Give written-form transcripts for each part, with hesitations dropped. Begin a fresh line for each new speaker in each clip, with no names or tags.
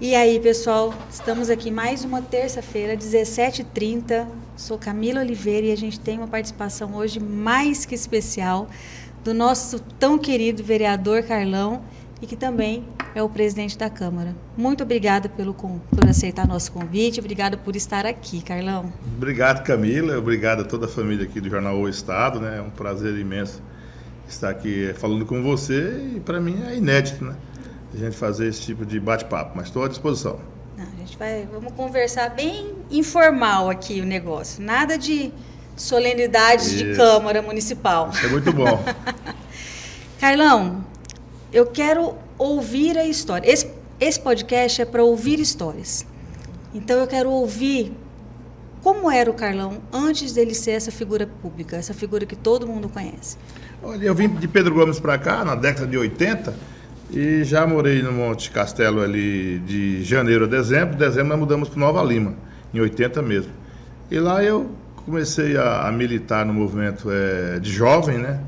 E aí, pessoal, estamos aqui mais uma terça-feira, 17h30. Sou Camila Oliveira e a gente tem uma participação hoje mais que especial do nosso tão querido vereador Carlão e que também é o presidente da Câmara. Muito obrigada por aceitar nosso convite, obrigada por estar aqui, Carlão.
Obrigado, Camila, obrigado a toda a família aqui do Jornal O Estado, né? É um prazer imenso estar aqui falando com você e para mim é inédito, né? A gente fazer esse tipo de bate-papo, mas estou à disposição.
Não, vamos conversar bem informal aqui o negócio, nada de solenidades de Câmara Municipal.
Isso é muito bom.
Carlão, eu quero ouvir a história. Esse podcast é para ouvir histórias. Então eu quero ouvir como era o Carlão antes dele ser essa figura pública, essa figura que todo mundo conhece.
Olha, eu vim de Pedro Gomes para cá na década de 80 e já morei no Monte Castelo ali de janeiro a dezembro. Em dezembro nós mudamos para Nova Lima, em 80 mesmo. E lá eu comecei a militar no movimento de jovem, né?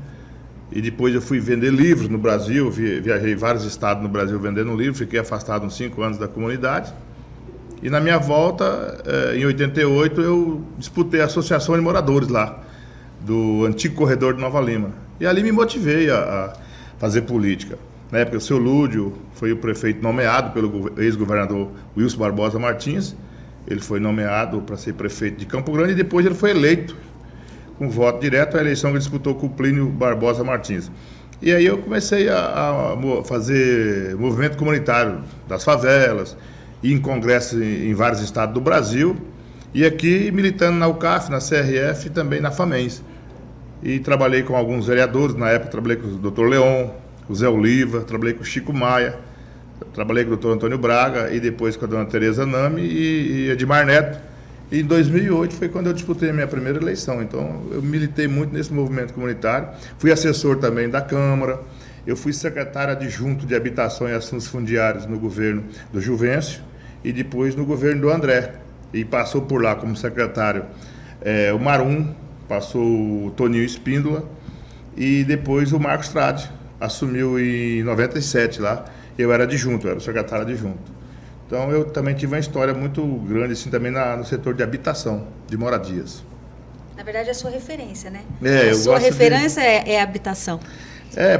E depois eu fui vender livros no Brasil, viajei vários estados no Brasil vendendo livros, fiquei afastado uns 5 anos da comunidade. E na minha volta, em 88, eu disputei a Associação de Moradores lá, do antigo corredor de Nova Lima. E ali me motivei a fazer política. Na época, o seu Lúdio foi o prefeito nomeado pelo ex-governador Wilson Barbosa Martins. Ele foi nomeado para ser prefeito de Campo Grande e depois ele foi eleito com voto direto à eleição que ele disputou com o Plínio Barbosa Martins. E aí eu comecei a fazer movimento comunitário das favelas, ir em congressos em vários estados do Brasil e aqui militando na UCAF, na CRF e também na FAMENS. E trabalhei com alguns vereadores, na época trabalhei com o Dr. Leon, com o Zé Oliva, trabalhei com o Chico Maia, trabalhei com o Dr. Antônio Braga e depois com a dona Tereza Nami e Edmar Neto. E em 2008 foi quando eu disputei a minha primeira eleição. Então eu militei muito nesse movimento comunitário. Fui assessor também da Câmara. Eu fui secretário adjunto de Habitação e Assuntos Fundiários no governo do Juvencio e depois no governo do André. E passou por lá como secretário o Marum, passou o Toninho Espíndola e depois o Marcos Trade. Assumiu em 97 lá, eu era adjunto, eu era o secretário adjunto. Então eu também tive uma história muito grande assim também no setor de habitação, de moradias.
Na verdade é a sua referência, né?
A
sua referência é a habitação.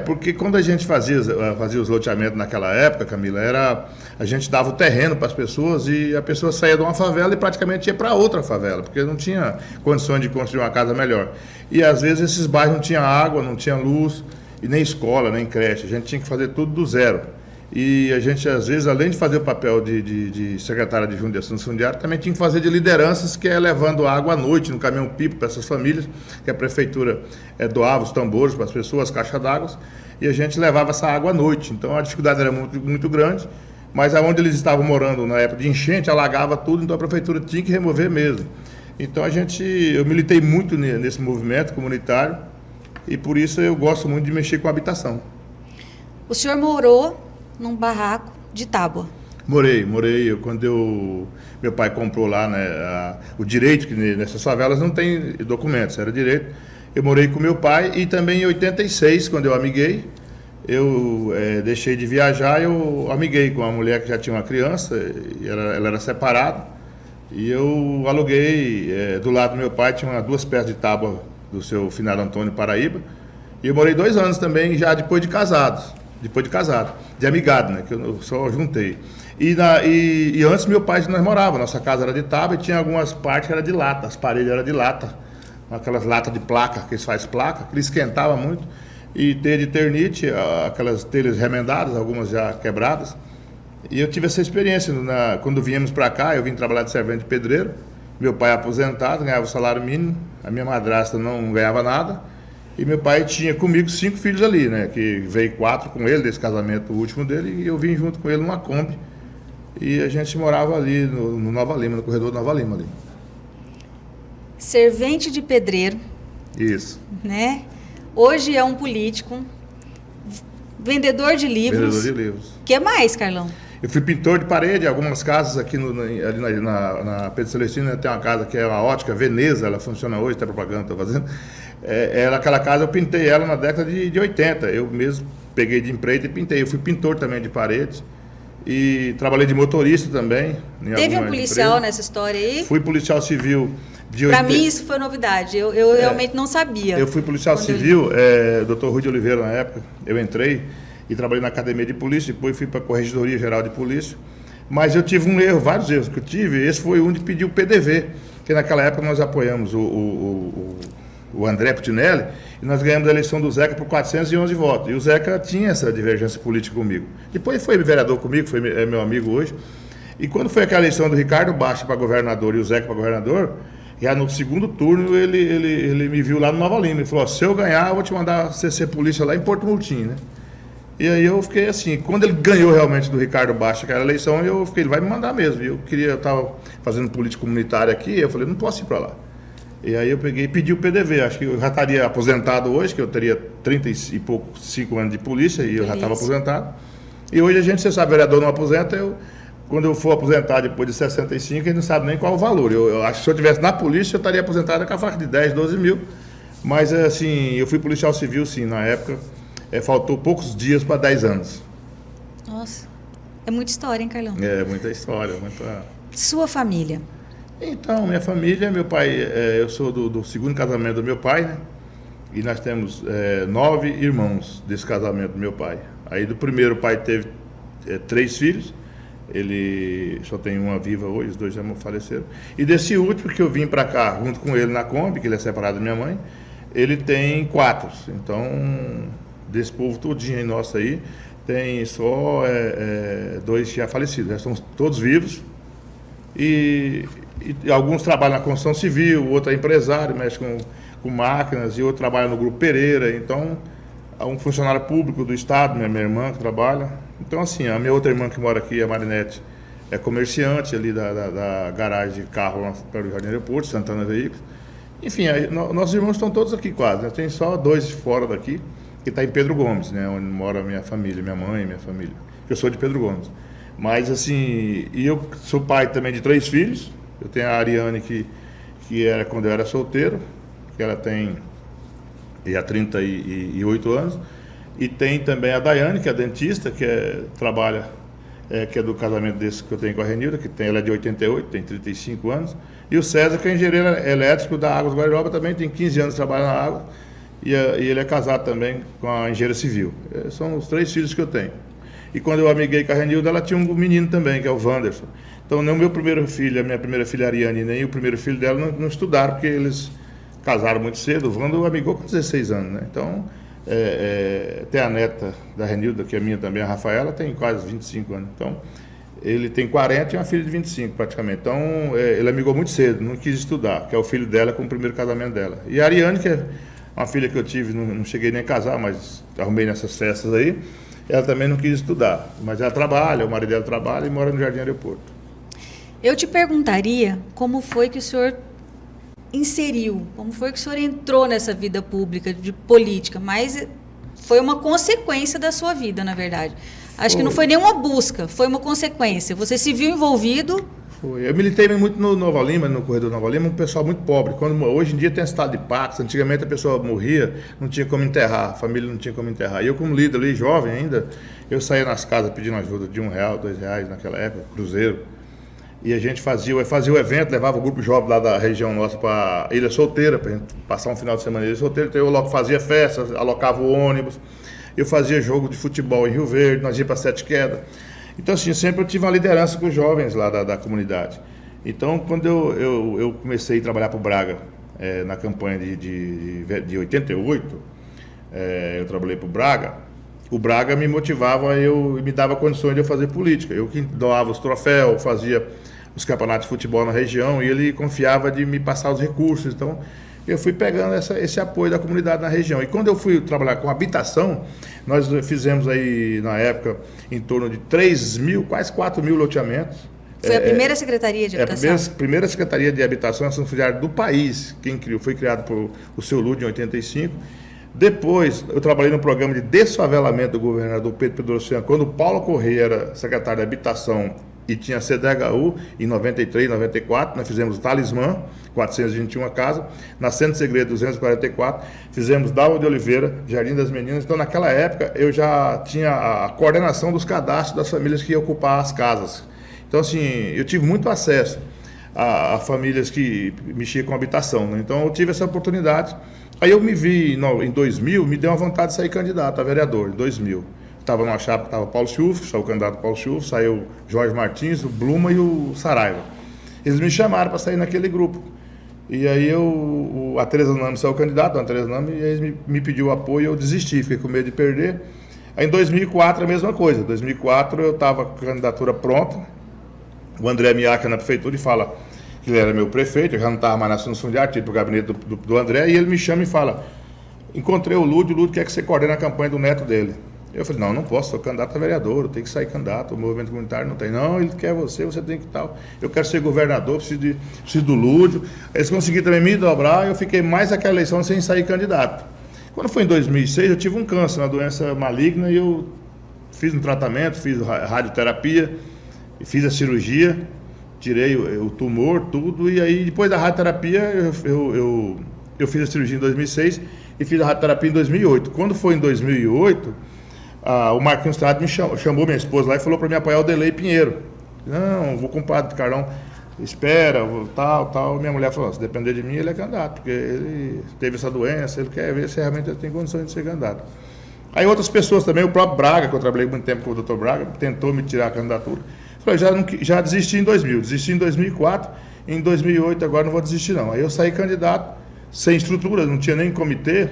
Porque quando a gente fazia os loteamentos naquela época, Camila, a gente dava o terreno para as pessoas e a pessoa saía de uma favela e praticamente ia para outra favela, porque não tinha condições de construir uma casa melhor. E às vezes esses bairros não tinham água, não tinha luz, e nem escola, nem creche, a gente tinha que fazer tudo do zero. E a gente, às vezes, além de fazer o papel de secretário adjunto de Assuntos Fundiários, também tinha que fazer de lideranças, que é levando água à noite no caminhão-pipa para essas famílias, que a prefeitura doava os tambores para as pessoas, as caixas d'água, e a gente levava essa água à noite. Então a dificuldade era muito, muito grande, mas aonde eles estavam morando na época de enchente, alagava tudo, então a prefeitura tinha que remover mesmo. Então eu militei muito nesse movimento comunitário, e por isso eu gosto muito de mexer com habitação.
O senhor morou num barraco de tábua?
Morei. Meu pai comprou lá, né, o direito, que nessas favelas não tem documentos, era direito. Eu morei com meu pai e também em 86, quando eu amiguei, eu deixei de viajar, eu amiguei com uma mulher que já tinha uma criança, e ela era separada, e eu aluguei, do lado do meu pai tinha 2 peças de tábua do seu finado Antônio Paraíba, e eu morei 2 anos também, já depois de casado, de amigado, né, que eu só juntei. E antes meu pai, nós morávamos, nossa casa era de tábua e tinha algumas partes que era de lata, as paredes eram de lata, aquelas latas de placa, que eles fazem placa, que ele esquentava muito, e telha de ternite, aquelas telhas remendadas, algumas já quebradas. E eu tive essa experiência, quando viemos para cá, eu vim trabalhar de servente de pedreiro, meu pai aposentado, ganhava o salário mínimo, a minha madrasta não ganhava nada, e meu pai tinha comigo 5 filhos ali, né, que veio 4 com ele, desse casamento, o último dele, e eu vim junto com ele numa Kombi, e a gente morava ali no Nova Lima, no corredor do Nova Lima ali.
Servente de pedreiro.
Isso.
Né? Hoje é um político, vendedor de livros.
Vendedor de livros.
O que mais, Carlão?
Eu fui pintor de parede, algumas casas aqui ali na Pedro Celestino, tem uma casa que é uma ótica Veneza, ela funciona hoje, tem propaganda, estou fazendo. Aquela casa eu pintei ela na década de 80, eu mesmo peguei de empreita e pintei. Eu fui pintor também de paredes e trabalhei de motorista também.
Teve um policial nessa história aí?
Fui policial civil de
Para mim isso foi novidade, eu realmente não sabia.
Eu fui policial civil, Dr. Rui de Oliveira na época, eu entrei e trabalhei na academia de polícia, depois fui para a Corregedoria Geral de Polícia, mas eu tive um erro, vários erros que eu tive, esse foi um de pedir o PDV, que naquela época nós apoiamos o André Putinelli, e nós ganhamos a eleição do Zeca por 411 votos. E o Zeca tinha essa divergência política comigo. Depois foi vereador comigo, é meu amigo hoje. E quando foi aquela eleição do Ricardo Baixa para governador e o Zeca para governador, já no segundo turno ele me viu lá no Nova Lima. Ele falou, se eu ganhar, eu vou te mandar ser polícia lá em Porto Murtinho, né? E aí eu fiquei assim, quando ele ganhou realmente do Ricardo Baixa aquela eleição, eu fiquei, ele vai me mandar mesmo. E eu estava fazendo política comunitária aqui, eu falei, não posso ir para lá. E aí eu peguei e pedi o PDV, acho que eu já estaria aposentado hoje, que eu teria 35 anos de polícia e eu já estava aposentado. E hoje você sabe, vereador não aposenta, quando eu for aposentar depois de 65, ele não sabe nem qual o valor. Eu acho que se eu estivesse na polícia, eu estaria aposentado com a faixa de 10, 12 mil. Mas assim, eu fui policial civil sim, na época, faltou poucos dias para 10 anos.
Nossa, é muita história, hein, Carlão?
É, muita história, muita...
Sua família?
Então, minha família, meu pai, eu sou do segundo casamento do meu pai, né? E nós temos 9 irmãos desse casamento do meu pai. Aí do primeiro, o pai teve 3 filhos, ele só tem uma viva hoje, os 2 já faleceram. E desse último que eu vim para cá, junto com ele na Kombi, que ele é separado da minha mãe, ele tem 4. Então, desse povo todinho aí nosso aí, tem só 2 já falecidos, já estão todos vivos. E alguns trabalham na construção civil, outro é empresário, mexe com máquinas, e outro trabalha no Grupo Pereira. Então, há um funcionário público do Estado, minha irmã que trabalha. Então, assim, a minha outra irmã que mora aqui, a Marinete, é comerciante ali da garagem de carro lá perto do Jardim Aeroporto, Santana Veículos. Enfim, nossos irmãos estão todos aqui quase, né? Tem só 2 fora daqui, que está em Pedro Gomes, né? Onde mora a minha família, minha mãe e minha família. Eu sou de Pedro Gomes. Mas, assim, e eu sou pai também de 3 filhos. Eu tenho a Ariane, que era quando eu era solteiro, que ela tem há 38 anos. E tem também a Daiane, que é dentista, trabalha, que é do casamento desse que eu tenho com a Renilda, ela é de 88, tem 35 anos. E o César, que é engenheiro elétrico da Águas Guariroba, também tem 15 anos trabalhando na água. E ele é casado também com a engenheira civil. São os 3 filhos que eu tenho. E quando eu amiguei com a Renilda, ela tinha um menino também, que é o Wanderson. Então, nem o meu primeiro filho, a minha primeira filha Ariane, nem o primeiro filho dela não estudaram, porque eles casaram muito cedo. O Wander amigou com 16 anos, né? Então, tem a neta da Renilda, que é minha também, a Rafaela, tem quase 25 anos. Então, ele tem 40 e uma filha de 25, praticamente. Então, ele amigou muito cedo, não quis estudar, que é o filho dela com o primeiro casamento dela. E a Ariane, que é uma filha que eu tive, não cheguei nem a casar, mas arrumei nessas festas aí, ela também não quis estudar. Mas ela trabalha, o marido dela trabalha e mora no Jardim Aeroporto.
Eu te perguntaria como foi que o senhor inseriu, como foi que o senhor entrou nessa vida pública de política, mas foi uma consequência da sua vida, na verdade. Acho que não foi nenhuma busca, foi uma consequência. Você se viu envolvido?
Foi. Eu militei muito no Nova Lima, no corredor Nova Lima, um pessoal muito pobre. Hoje em dia tem estado de Pax, antigamente a pessoa morria, não tinha como enterrar, a família não tinha como enterrar. E eu, como líder ali, jovem ainda, eu saía nas casas pedindo ajuda de R$1, R$2 naquela época, cruzeiro. E a gente fazia o evento, levava o grupo jovem lá da região nossa para Ilha Solteira, para a gente passar um final de semana em Ilha Solteira. Então eu fazia festas, alocava o ônibus, eu fazia jogo de futebol em Rio Verde, nós íamos para Sete Quedas. Então, assim, sempre eu tive uma liderança com os jovens lá da comunidade. Então, quando eu comecei a trabalhar para o Braga, na campanha de 88, eu trabalhei para o Braga me motivava, me dava condições de eu fazer política. Eu que doava os troféus, fazia os campeonatos de futebol na região, e ele confiava de me passar os recursos. Então, eu fui pegando esse apoio da comunidade na região. E quando eu fui trabalhar com habitação, nós fizemos aí, na época, em torno de 3 mil, quase 4 mil loteamentos.
Foi a primeira Secretaria de Habitação?
A primeira Secretaria de Habitação é subsidiária do país. Quem criou, foi criado por o seu Lúcio em 85. Depois, eu trabalhei no programa de desfavelamento do governador Pedro Pedrocian, quando o Paulo Correia era secretário de Habitação e tinha CDHU em 93, 94, nós fizemos o Talismã, 421 casa, Nascente Segredo 244, fizemos Dalva de Oliveira, Jardim das Meninas. Então naquela época eu já tinha a coordenação dos cadastros das famílias que iam ocupar as casas. Então assim, eu tive muito acesso a famílias que mexiam com habitação, né? Então eu tive essa oportunidade. Aí eu me vi em 2000, me deu uma vontade de sair candidato a vereador, em 2000. Estava numa chapa que estava Paulo Schiuff, saiu o candidato Paulo Schiuff, saiu Jorge Martins, o Bluma e o Saraiva. Eles me chamaram para sair naquele grupo. E aí a Tereza Nami saiu candidato, a Tereza Nami, e eles me pediu apoio e eu desisti, fiquei com medo de perder. Aí em 2004 a mesma coisa, em 2004 eu estava com a candidatura pronta, o André Miaca na prefeitura e fala que ele era meu prefeito, eu já não estava mais na Assunção de Arte, para o gabinete do André, e ele me chama e fala, encontrei o Lúdio quer que você coordene a campanha do neto dele. Eu falei, não posso, sou candidato a vereador, eu tenho que sair candidato, o movimento comunitário não tem. Não, ele quer você tem que tal. Eu quero ser governador, preciso do Lúdio. Eles conseguiram também me dobrar, eu fiquei mais aquela eleição sem sair candidato. Quando foi em 2006, eu tive um câncer, uma doença maligna, e eu fiz um tratamento, fiz radioterapia, fiz a cirurgia, tirei o tumor, tudo, e aí depois da radioterapia eu fiz a cirurgia em 2006 e fiz a radioterapia em 2008. Quando foi em 2008, o Marquinhos Trado me chamou minha esposa lá e falou para me apoiar o Delei Pinheiro. Não, vou com o padre Carlão, espera, tal. Minha mulher falou, se depender de mim, ele é candidato, porque ele teve essa doença, ele quer ver se realmente ele tem condições de ser candidato. Aí outras pessoas também, o próprio Braga, que eu trabalhei muito tempo com o Dr. Braga, tentou me tirar a candidatura. Eu falei, já desisti em 2000, desisti em 2004, em 2008 agora não vou desistir não. Aí eu saí candidato, sem estrutura, não tinha nem comitê.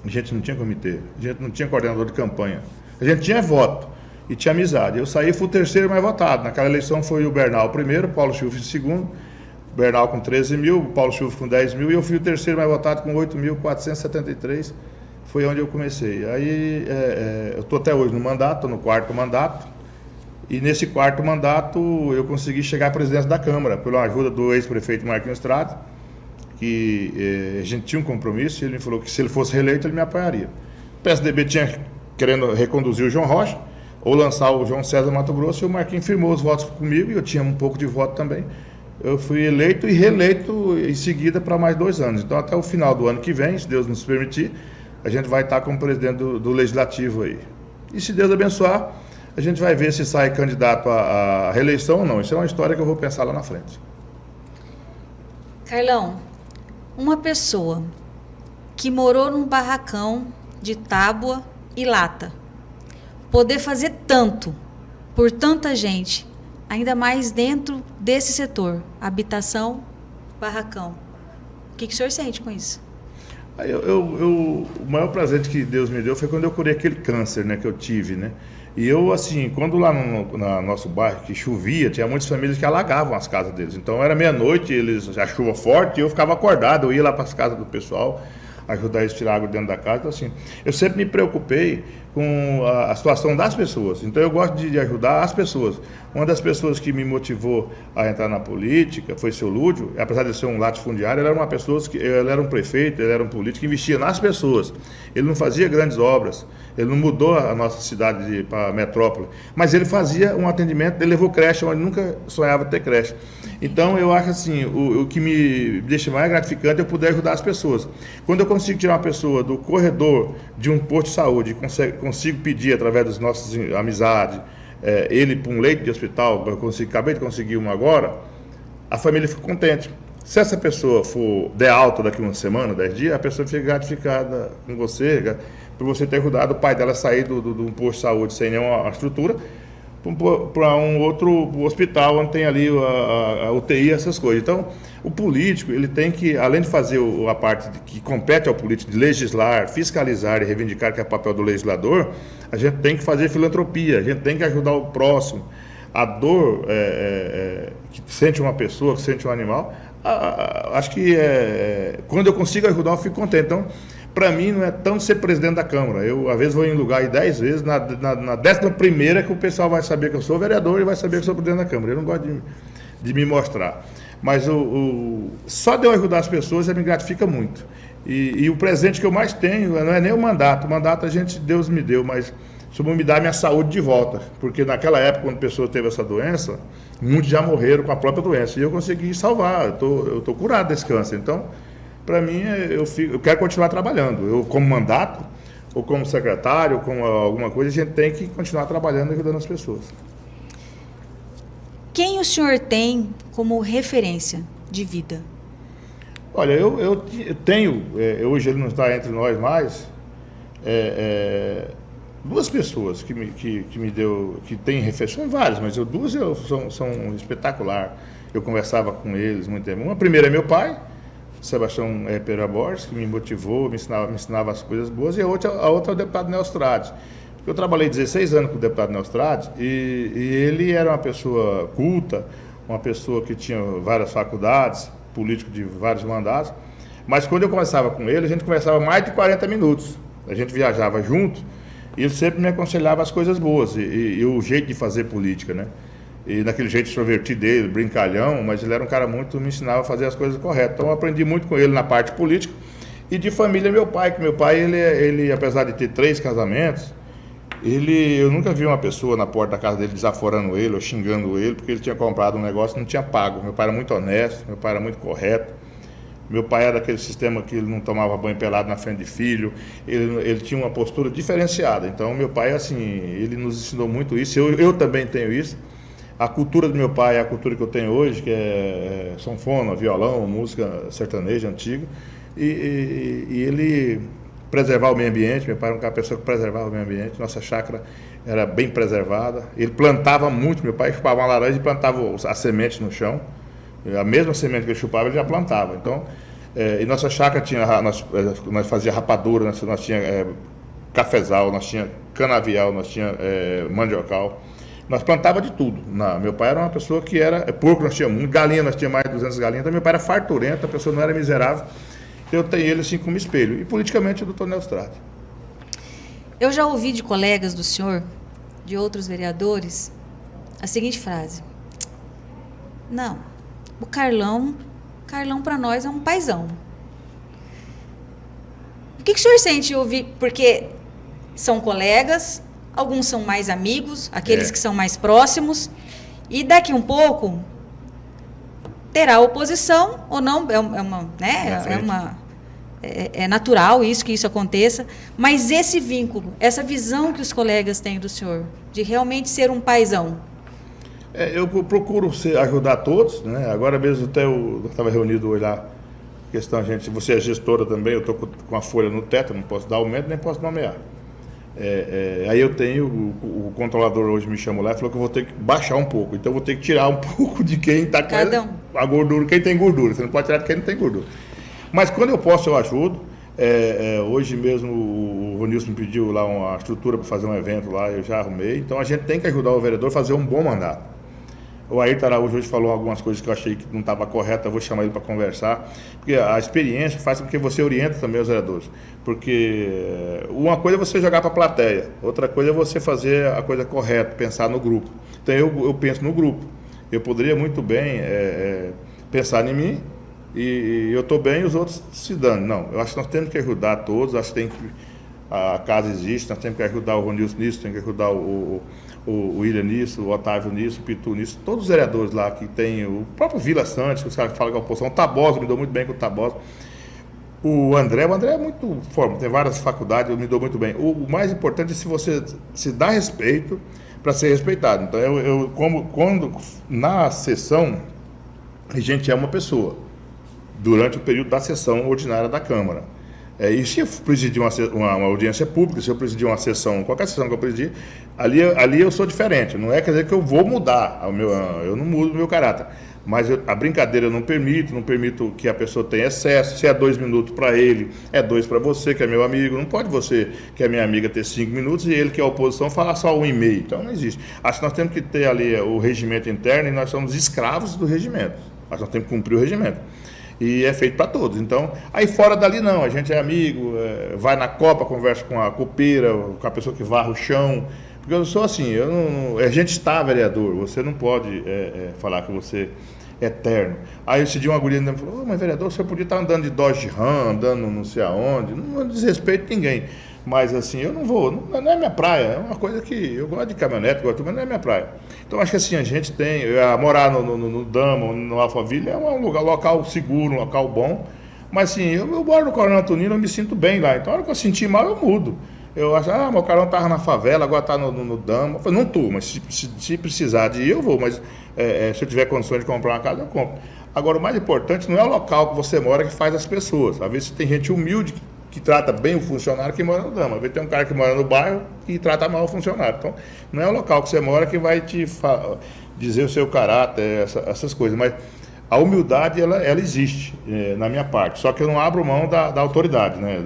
A gente não tinha comitê, a gente não tinha coordenador de campanha. A gente tinha voto e tinha amizade. Eu saí e fui o terceiro mais votado. Naquela eleição foi o Bernal primeiro, Paulo Schiuff em segundo, Bernal com 13 mil, Paulo Schiuff com 10 mil, e eu fui o terceiro mais votado com 8.473. Foi onde eu comecei. Aí eu estou até hoje no mandato, estou no quarto mandato. E nesse quarto mandato eu consegui chegar à presidência da Câmara, pela ajuda do ex-prefeito Marquinhos Trado, que a gente tinha um compromisso, e ele me falou que se ele fosse reeleito ele me apoiaria. O PSDB tinha querendo reconduzir o João Rocha, ou lançar o João César Mato Grosso, e o Marquinhos firmou os votos comigo, e eu tinha um pouco de voto também. Eu fui eleito e reeleito em seguida para mais 2 anos. Então até o final do ano que vem, se Deus nos permitir, a gente vai estar como presidente do Legislativo aí. E se Deus abençoar, a gente vai ver se sai candidato à reeleição ou não. Isso é uma história que eu vou pensar lá na frente.
Carlão, uma pessoa que morou num barracão de tábua e lata, poder fazer tanto por tanta gente, ainda mais dentro desse setor, habitação, barracão, o que o senhor sente com isso?
O maior presente que Deus me deu foi quando eu curei aquele câncer, né, que eu tive, né? E eu, assim, quando lá no nosso bairro, que chovia, tinha muitas famílias que alagavam as casas deles. Então era meia-noite, a chuva forte, e eu ficava acordado, eu ia lá para as casas do pessoal, ajudar eles a tirar água dentro da casa. Então, assim, eu sempre me preocupei com a situação das pessoas. Então eu gosto de ajudar as pessoas. Uma das pessoas que me motivou a entrar na política foi o seu Lúdio. Apesar de ser um latifundiário, ele era uma pessoa ele era um prefeito, ele era um político que investia nas pessoas. Ele não fazia grandes obras, ele não mudou a nossa cidade para a metrópole, mas ele fazia um atendimento, ele levou creche onde nunca sonhava ter creche. Então eu acho assim, o que me deixa mais gratificante é eu poder ajudar as pessoas. Quando eu consigo tirar uma pessoa do corredor de um posto de saúde, consigo pedir através das nossas amizades, ele para um leito de hospital, acabei de conseguir uma agora, a família fica contente. Se essa pessoa der alta daqui uma semana, 10 dias, a pessoa fica gratificada com você, por você ter ajudado o pai dela sair de um posto de saúde sem nenhuma estrutura, para um outro hospital onde tem ali a UTI, essas coisas. Então, o político, ele tem que, além de fazer a parte que compete ao político, de legislar, fiscalizar e reivindicar, que é o papel do legislador, a gente tem que fazer filantropia, a gente tem que ajudar o próximo. A dor que sente uma pessoa, que sente um animal, acho que quando eu consigo ajudar, eu fico contente. Então, para mim, não é tão ser presidente da Câmara. Eu, às vezes, vou em lugar 10 vezes, na 11ª que o pessoal vai saber que eu sou vereador e vai saber que eu sou presidente da Câmara. Eu não gosto de me mostrar. Mas só de eu ajudar as pessoas já me gratifica muito. E o presente que eu mais tenho não é nem o mandato. O mandato Deus me deu, mas sobre me dar minha saúde de volta. Porque naquela época, quando a pessoa teve essa doença, muitos já morreram com a própria doença. E eu consegui salvar, eu tô curado desse câncer. Então, para mim, eu quero continuar trabalhando. Eu, como mandato, ou como secretário, ou como alguma coisa, a gente tem que continuar trabalhando e ajudando as pessoas.
Quem o senhor tem como referência de vida?
Olha, eu tenho, hoje ele não está entre nós mais, duas pessoas que me deu, que tem referência, são várias, mas duas são espetacular. Eu conversava com eles muito tempo. Uma primeira é meu pai, Sebastião Pereira Borges, que me motivou, me ensinava as coisas boas, e a outra é o deputado Nelson Trades. Eu trabalhei 16 anos com o deputado Nelson Trades, e ele era uma pessoa culta, uma pessoa que tinha várias faculdades, político de vários mandatos, mas quando eu conversava com ele, a gente conversava mais de 40 minutos. A gente viajava junto, e ele sempre me aconselhava as coisas boas, e o jeito de fazer política, né? E naquele jeito extrovertido dele, brincalhão, mas ele era um cara me ensinava a fazer as coisas corretas. Então eu aprendi muito com ele na parte política. E de família, meu pai, que meu pai, ele apesar de ter 3 casamentos, eu nunca vi uma pessoa na porta da casa dele desaforando ele ou xingando ele, porque ele tinha comprado um negócio e não tinha pago. Meu pai era muito honesto, meu pai era muito correto. Meu pai era daquele sistema que ele não tomava banho pelado na frente de filho, ele tinha uma postura diferenciada. Então, meu pai, assim, ele nos ensinou muito isso, eu também tenho isso. A cultura do meu pai é a cultura que eu tenho hoje, que é sanfona, violão, música sertaneja antiga, e ele preservar o meio ambiente. Meu pai era uma pessoa que preservava o meio ambiente, nossa chácara era bem preservada, ele plantava muito, meu pai chupava uma laranja e plantava a semente no chão, a mesma semente que ele chupava ele já plantava. Então, e nossa chácara tinha, nós fazia rapadura, nós tinha cafezal, nós tinha canavial, nós tinha mandiocal, nós plantava de tudo. Meu pai era uma pessoa que era porco, nós tínhamos muito, galinha, nós tínhamos mais de 200 galinhas, então meu pai era farturento, a pessoa não era miserável. Eu tenho ele assim como espelho. E politicamente o doutor Nelson Trades.
Eu já ouvi de colegas do senhor, de outros vereadores, a seguinte frase: não, o Carlão para nós é um paizão. O que o senhor sente ouvir? Porque são colegas, alguns são mais amigos, aqueles que são mais próximos, e daqui um pouco terá oposição ou não, é natural que isso aconteça, mas esse vínculo, essa visão que os colegas têm do senhor, de realmente ser um paizão.
Eu procuro ajudar todos, né? Agora mesmo até eu estava reunido hoje lá, questão, você é gestora também, eu estou com a folha no teto, não posso dar aumento, nem posso nomear. Aí eu tenho, o controlador hoje me chamou lá e falou que eu vou ter que baixar um pouco, então eu vou ter que tirar um pouco de quem está com a gordura, quem tem gordura, você não pode tirar de quem não tem gordura. Mas quando eu posso, eu ajudo. Hoje mesmo o Ronilson me pediu lá uma estrutura para fazer um evento lá, eu já arrumei. Então a gente tem que ajudar o vereador a fazer um bom mandato. O Ayrton Araújo hoje falou algumas coisas que eu achei que não estava correta, eu vou chamar ele para conversar. Porque a experiência faz com que você oriente também os vereadores. Porque uma coisa é você jogar para a plateia, outra coisa é você fazer a coisa correta, pensar no grupo. Então eu penso no grupo. Eu poderia muito bem pensar em mim, e eu estou bem e os outros se dando. Não, eu acho que nós temos que ajudar todos, acho que a casa existe, nós temos que ajudar o Ronilson nisso, temos que ajudar o William nisso, o Otávio nisso, o Pitu nisso, todos os vereadores lá que tem, o próprio Vila Santos, que os caras que falam que é a oposição, o Tabosa, me dou muito bem com o Tabosa. O André é muito forte, tem várias faculdades, eu me dou muito bem. O mais importante é se você se dá respeito para ser respeitado. Então, quando na sessão, a gente é uma pessoa, durante o período da sessão ordinária da Câmara. E se eu presidir uma audiência pública, se eu presidir uma sessão, qualquer sessão que eu presidir, ali eu sou diferente. Não é quer dizer que eu vou mudar, eu não mudo o meu caráter. Mas a brincadeira eu não permito que a pessoa tenha excesso. Se é 2 minutos para ele, é 2 para você, que é meu amigo. Não pode você, que é minha amiga, ter 5 minutos e ele, que é a oposição, falar só 1,5. Então não existe. Acho que nós temos que ter ali o regimento interno e nós somos escravos do regimento. Nós temos que cumprir o regimento. E é feito para todos. Então, aí fora dali não, a gente é amigo, vai na Copa, conversa com a copeira, com a pessoa que varre o chão. Porque eu sou assim, a gente está vereador, você não pode falar que você é eterno. Aí esse dia uma guria me falou: mas vereador, você podia estar andando de Dodge Ram, andando não sei aonde, não desrespeito ninguém. Mas assim, eu não vou, não é minha praia, é uma coisa que eu gosto de caminhonete, mas não é minha praia. Então acho que assim, a gente tem, morar no Dama, no Alphaville é um lugar, local seguro, um local bom, mas assim, eu moro no Coronel Antonino, eu me sinto bem lá, então a hora que eu sentir mal eu mudo. Eu acho, meu carão estava na favela, agora está no Dama. Eu falei, não estou, mas se precisar de ir, eu vou, mas se eu tiver condições de comprar uma casa, eu compro. Agora, o mais importante não é o local que você mora que faz as pessoas. Às vezes tem gente humilde que trata bem o funcionário que mora no Dama. Às vezes tem um cara que mora no bairro e trata mal o funcionário. Então, não é o local que você mora que vai te dizer o seu caráter, essas coisas. Mas a humildade, ela existe na minha parte. Só que eu não abro mão da autoridade, né?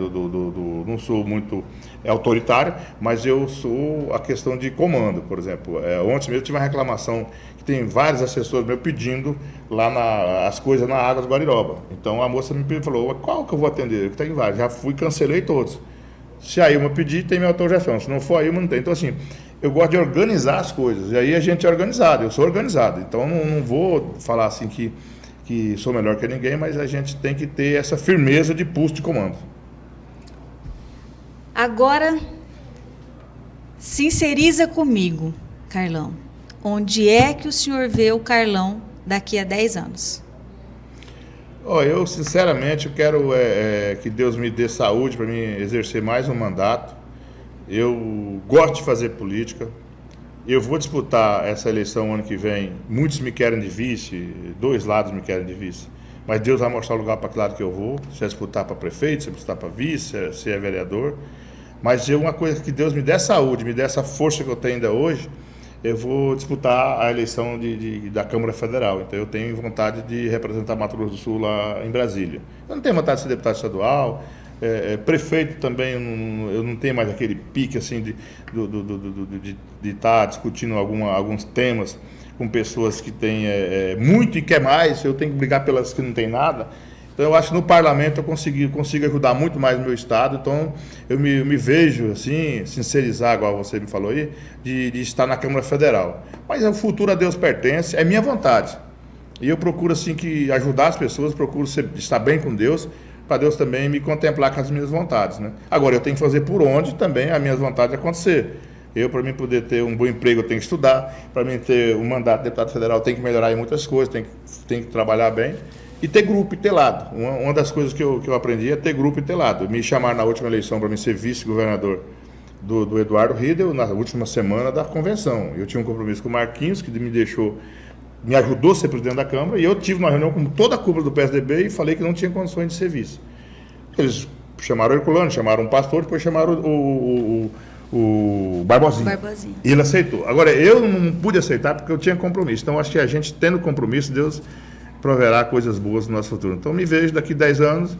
Não sou muito autoritário, mas eu sou a questão de comando, por exemplo. Ontem mesmo eu tive uma reclamação que tem vários assessores meus pedindo lá as coisas na Águas Guariroba. Então a moça me falou, qual que eu vou atender? Tem vários. Já fui, cancelei todos. Se a Ilma pedir, tem minha autorização. Se não for a Ilma, não tem. Então assim, eu gosto de organizar as coisas. E aí a gente é organizado, eu sou organizado. Então não vou falar assim que sou melhor que ninguém, mas a gente tem que ter essa firmeza de pulso de comando.
Agora, sinceriza comigo, Carlão. Onde é que o senhor vê o Carlão daqui a 10 anos?
Eu, sinceramente, eu quero que Deus me dê saúde para mim exercer mais um mandato. Eu gosto de fazer política. Eu vou disputar essa eleição ano que vem. Muitos me querem de vice, 2 lados me querem de vice. Mas Deus vai mostrar o lugar para que lado que eu vou. Se é disputar para prefeito, se é disputar para vice, se é vereador. Mas uma coisa que Deus me dê saúde, me dê essa força que eu tenho ainda hoje, eu vou disputar a eleição da Câmara Federal. Então eu tenho vontade de representar Mato Grosso do Sul lá em Brasília. Eu não tenho vontade de ser deputado estadual. Prefeito também, eu não tenho mais aquele pique assim de estar discutindo alguns temas com pessoas que têm muito e quer mais. Eu tenho que brigar pelas que não têm nada. Então eu acho que no parlamento eu consigo ajudar muito mais o meu estado. Então eu me vejo assim, sincerizar, igual você me falou aí, de estar na Câmara Federal. Mas o futuro a Deus pertence, é minha vontade. E eu procuro assim que ajudar as pessoas, procuro estar bem com Deus, para Deus também me contemplar com as minhas vontades, né? Agora, eu tenho que fazer por onde também as minhas vontades acontecer. Para mim poder ter um bom emprego, eu tenho que estudar. Para mim ter um mandato de deputado federal, eu tenho que melhorar em muitas coisas, tenho que trabalhar bem. E ter grupo e ter lado. Uma das coisas que eu aprendi é ter grupo e ter lado. Me chamaram na última eleição para mim ser vice-governador do Eduardo Riedel, na última semana da convenção. Eu tinha um compromisso com o Marquinhos, que me ajudou a ser presidente da Câmara, e eu tive uma reunião com toda a cúpula do PSDB e falei que não tinha condições de ser vice. Eles chamaram o Herculano, chamaram um pastor, depois chamaram o Barbosinha. E ele aceitou. Agora, eu não pude aceitar porque eu tinha compromisso. Então, acho que a gente tendo compromisso, Deus proverá coisas boas no nosso futuro. Então, me vejo daqui 10 anos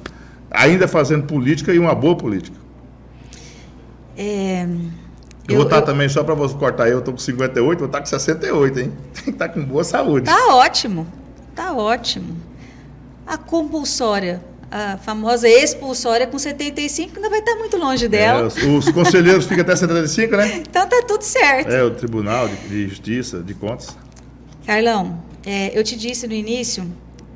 ainda fazendo política e uma boa política. Eu vou estar também, só para você cortar, eu estou com 58, vou estar com 68, hein? Tem que estar com boa saúde.
Tá ótimo, tá ótimo. A compulsória, a famosa expulsória com 75, ainda vai estar muito longe dela.
Os conselheiros ficam até 75, né?
Então tá tudo certo.
O Tribunal de Justiça, de Contas.
Carlão, eu te disse no início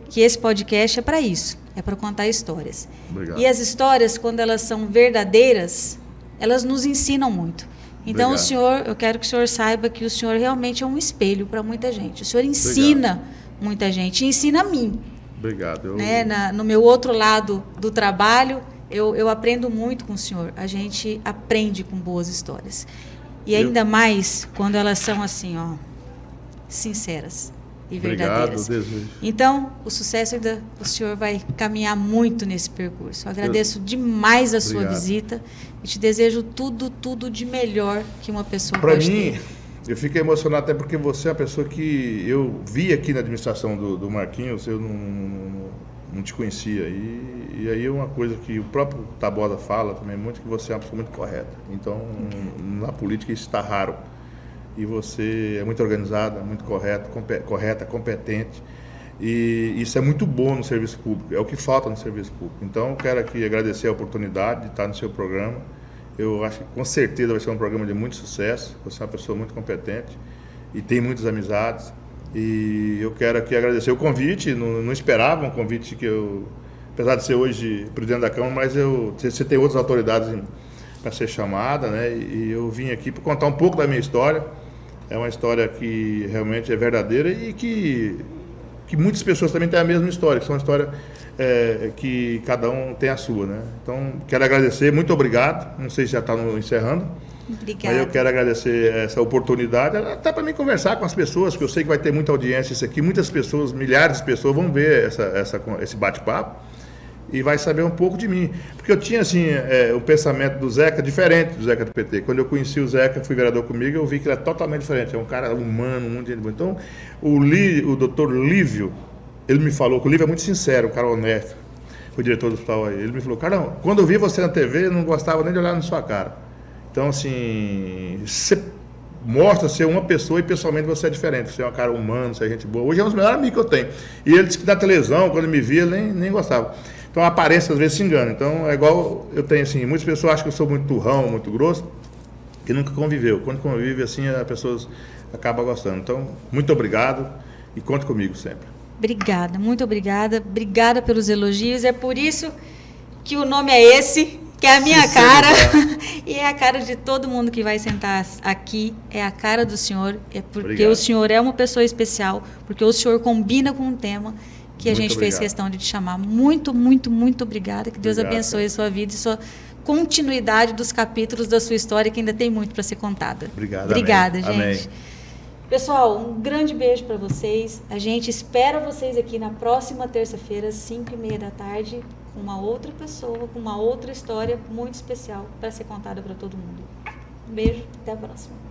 que esse podcast é para isso, é para contar histórias.
Obrigado.
E as histórias, quando elas são verdadeiras, elas nos ensinam muito. Então,
Obrigado.
eu quero que o senhor saiba que o senhor realmente é um espelho para muita gente. O senhor ensina muita gente, e ensina a mim.
Obrigado.
No meu outro lado do trabalho, eu aprendo muito com o senhor. A gente aprende com boas histórias. E ainda mais quando elas são assim, sinceras e verdadeiras.
Desejo.
Então, o sucesso ainda, o senhor vai caminhar muito nesse percurso. Eu agradeço demais a sua visita e te desejo tudo de melhor que uma pessoa pode ter. Para mim,
eu fico emocionado até porque você é a pessoa que eu vi aqui na administração do Marquinhos, eu não te conhecia. E aí é uma coisa que o próprio Tabosa fala também muito, que você é uma pessoa muito correta. Então, na política isso está raro. E você é muito organizada, muito correta, competente. E isso é muito bom no serviço público, é o que falta no serviço público. Então, quero aqui agradecer a oportunidade de estar no seu programa. Eu acho que com certeza vai ser um programa de muito sucesso. Você é uma pessoa muito competente e tem muitas amizades. E eu quero aqui agradecer o convite, não esperava um convite que eu, apesar de ser hoje presidente da Câmara, mas você tem outras autoridades para ser chamada, né? E eu vim aqui para contar um pouco da minha história. É uma história que realmente é verdadeira e que muitas pessoas também têm a mesma história, que são uma história que cada um tem a sua, né? Então, quero agradecer, muito obrigado. Não sei se já está encerrando.
Obrigada.
Mas eu quero agradecer essa oportunidade, até para mim conversar com as pessoas, porque eu sei que vai ter muita audiência isso aqui, muitas pessoas, milhares de pessoas vão ver esse bate-papo e vai saber um pouco de mim. Porque eu tinha, assim, o pensamento do Zeca diferente do Zeca do PT. Quando eu conheci o Zeca, fui vereador comigo, eu vi que ele é totalmente diferente. É um cara humano, muito gente boa. Então, o doutor Lívio, ele me falou que o Lívio é muito sincero, um cara honesto, o diretor do hospital aí. Ele me falou, cara, quando eu vi você na TV, eu não gostava nem de olhar na sua cara. Então, assim, você mostra ser uma pessoa e pessoalmente você é diferente. Você é um cara humano, você é gente boa. Hoje é um dos melhores amigos que eu tenho. E ele disse que na televisão, quando ele me via, ele nem gostava. Então a aparência às vezes se engana. Então é igual eu tenho assim, muitas pessoas acham que eu sou muito turrão, muito grosso, que nunca conviveu. Quando convive assim, as pessoas acabam gostando. Então, muito obrigado e conte comigo sempre.
Obrigada, muito obrigada. Obrigada pelos elogios. É por isso que o nome é esse, que é a minha cara. E é a cara de todo mundo que vai sentar aqui. É a cara do senhor. É porque obrigado. O senhor é uma pessoa especial, porque o senhor combina com um tema que a gente fez questão de te chamar. Muito, muito, muito obrigada. Que Deus abençoe a sua vida e sua continuidade dos capítulos da sua história, que ainda tem muito para ser contada. Obrigada,
amém.
gente.
Amém.
Pessoal, um grande beijo para vocês. A gente espera vocês aqui na próxima terça-feira, às 5h30 da tarde, com uma outra pessoa, com uma outra história muito especial para ser contada para todo mundo. Um beijo, até a próxima.